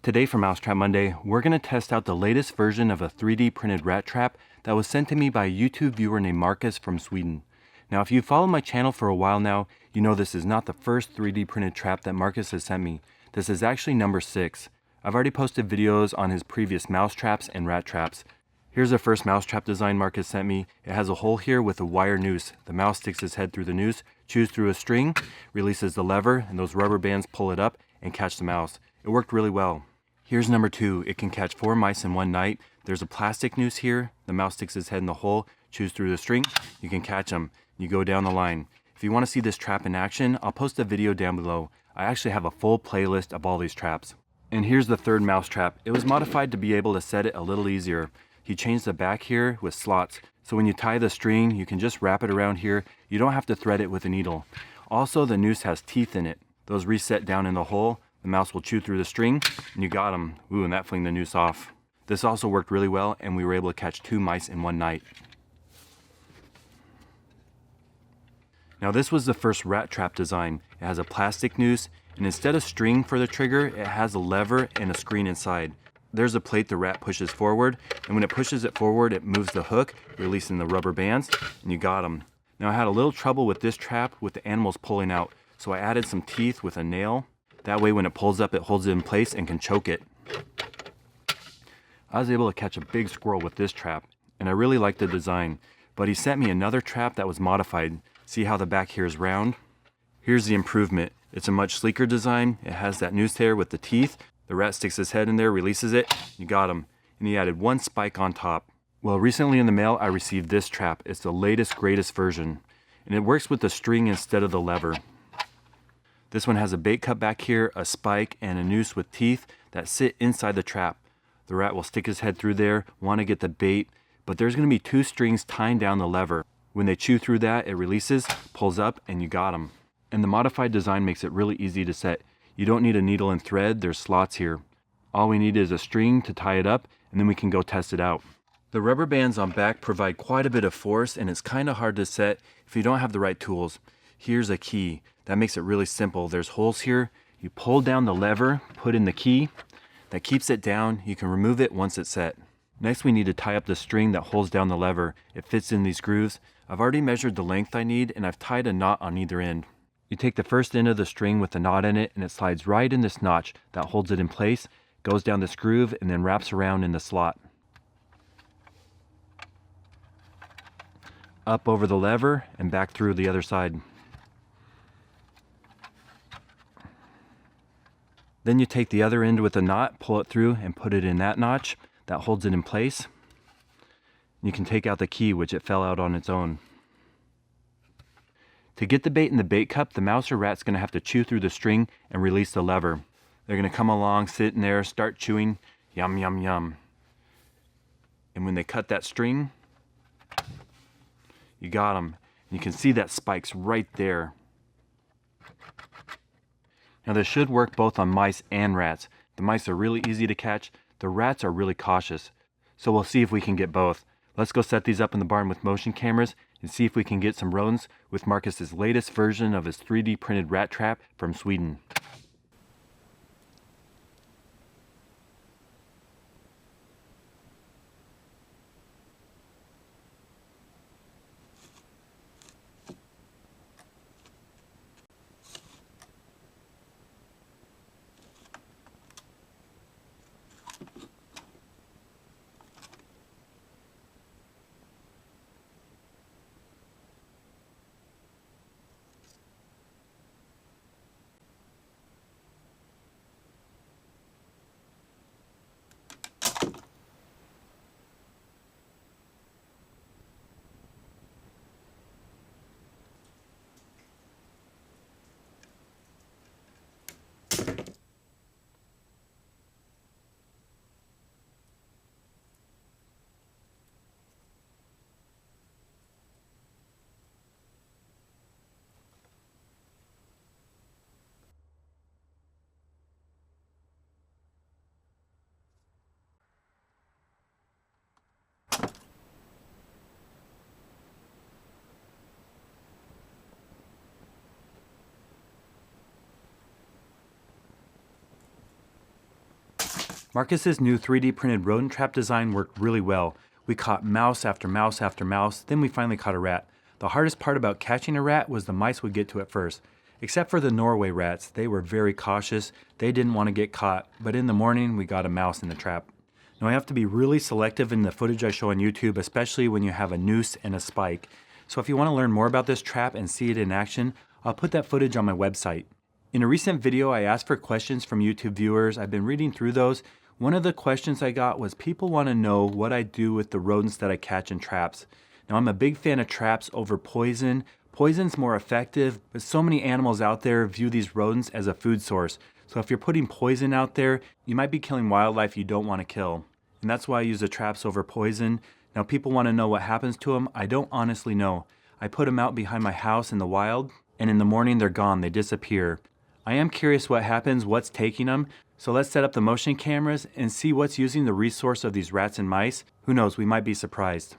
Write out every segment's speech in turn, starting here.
Today for Mousetrap Monday, we're going to test out the latest version of a 3D printed rat trap that was sent to me by a YouTube viewer named Marcus from Sweden. Now if you've followed my channel for a while now, you know this is not the first 3D printed trap that Marcus has sent me. This is actually number 6. I've already posted videos on his previous mouse traps and rat traps. Here's the first mousetrap design Marcus sent me. It has a hole here with a wire noose. The mouse sticks his head through the noose, chews through a string, releases the lever, and those rubber bands pull it up and catch the mouse. It worked really well. Here's number 2. It can catch 4 mice in one night. There's a plastic noose here. The mouse sticks his head in the hole, chews through the string. You can catch them. You go down the line. If you want to see this trap in action, I'll post a video down below. I actually have a full playlist of all these traps. And here's the third mouse trap. It was modified to be able to set it a little easier. He changed the back here with slots. So when you tie the string, you can just wrap it around here. You don't have to thread it with a needle. Also, the noose has teeth in it. Those reset down in the hole. The mouse will chew through the string, and you got him. Ooh, and that flinged the noose off. This also worked really well, and we were able to catch 2 mice in one night. Now this was the first rat trap design. It has a plastic noose, and instead of string for the trigger, it has a lever and a screen inside. There's a plate the rat pushes forward, and when it pushes it forward, it moves the hook, releasing the rubber bands, and you got them. Now I had a little trouble with this trap with the animals pulling out, so I added some teeth with a nail. That way when it pulls up, it holds it in place and can choke it. I was able to catch a big squirrel with this trap, and I really liked the design, but he sent me another trap that was modified. See how the back here is round? Here's the improvement. It's a much sleeker design. It has that noose there with the teeth. The rat sticks his head in there, releases it, you got him. And he added 1 spike on top. Well, recently in the mail, I received this trap. It's the latest, greatest version. And it works with the string instead of the lever. This one has a bait cut back here, a spike, and a noose with teeth that sit inside the trap. The rat will stick his head through there, want to get the bait, but there's going to be 2 strings tying down the lever. When they chew through that, it releases, pulls up, and you got them. And the modified design makes it really easy to set. You don't need a needle and thread, there's slots here. All we need is a string to tie it up, and then we can go test it out. The rubber bands on back provide quite a bit of force, and it's kind of hard to set if you don't have the right tools. Here's a key. That makes it really simple. There's holes here. You pull down the lever, put in the key. That keeps it down. You can remove it once it's set. Next we need to tie up the string that holds down the lever. It fits in these grooves. I've already measured the length I need, and I've tied a knot on either end. You take the first end of the string with the knot in it, and it slides right in this notch that holds it in place, goes down this groove, and then wraps around in the slot. Up over the lever and back through the other side. Then you take the other end with a knot, pull it through, and put it in that notch that holds it in place. You can take out the key, which it fell out on its own. To get the bait in the bait cup, the mouse or rat's going to have to chew through the string and release the lever. They're going to come along, sit in there, start chewing, yum, yum, yum. And when they cut that string, you got them. You can see that spike's right there. Now this should work both on mice and rats. The mice are really easy to catch. The rats are really cautious. So we'll see if we can get both. Let's go set these up in the barn with motion cameras and see if we can get some rodents with Marcus's latest version of his 3D printed rat trap from Sweden. Marcus's new 3D printed rodent trap design worked really well. We caught mouse after mouse after mouse, then we finally caught a rat. The hardest part about catching a rat was the mice would get to it first. Except for the Norway rats, they were very cautious. They didn't want to get caught, but in the morning we got a mouse in the trap. Now I have to be really selective in the footage I show on YouTube, especially when you have a noose and a spike. So if you want to learn more about this trap and see it in action, I'll put that footage on my website. In a recent video, I asked for questions from YouTube viewers. I've been reading through those. One of the questions I got was people want to know what I do with the rodents that I catch in traps. Now I'm a big fan of traps over poison. Poison's more effective, but so many animals out there view these rodents as a food source. So if you're putting poison out there, you might be killing wildlife you don't want to kill. And that's why I use the traps over poison. Now people want to know what happens to them. I don't honestly know. I put them out behind my house in the wild, and in the morning they're gone, they disappear. I am curious what happens, what's taking them. So let's set up the motion cameras and see what's using the resource of these rats and mice. Who knows, we might be surprised.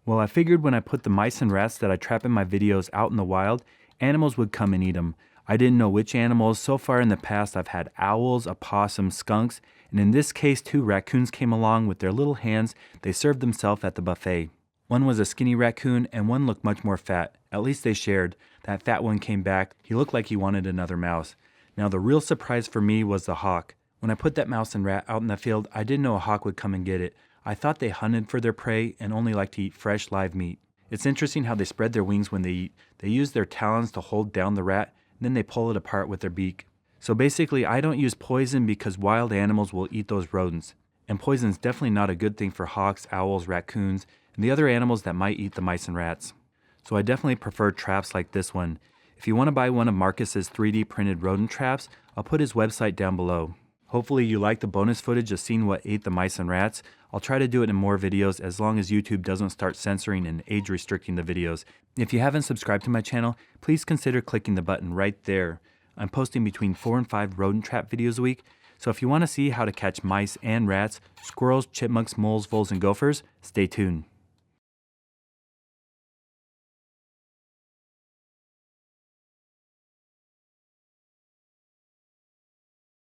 Well, I figured when I put the mice and rats that I trap in my videos out in the wild, animals would come and eat them. I didn't know which animals. So far in the past, I've had owls, opossums, skunks, and in this case, 2 raccoons came along with their little hands. They served themselves at the buffet. One was a skinny raccoon, and one looked much more fat. At least they shared. That fat one came back. He looked like he wanted another mouse. Now, the real surprise for me was the hawk. When I put that mouse and rat out in the field, I didn't know a hawk would come and get it. I thought they hunted for their prey and only like to eat fresh live meat. It's interesting how they spread their wings when they eat. They use their talons to hold down the rat, and then they pull it apart with their beak. So basically, I don't use poison because wild animals will eat those rodents. And poison's definitely not a good thing for hawks, owls, raccoons, and the other animals that might eat the mice and rats. So I definitely prefer traps like this one. If you want to buy one of Marcus's 3D printed rodent traps, I'll put his website down below. Hopefully you like the bonus footage of seeing what ate the mice and rats. I'll try to do it in more videos as long as YouTube doesn't start censoring and age restricting the videos. If you haven't subscribed to my channel, please consider clicking the button right there. I'm posting between 4 and 5 rodent trap videos a week, so if you want to see how to catch mice and rats, squirrels, chipmunks, moles, voles, and gophers, stay tuned.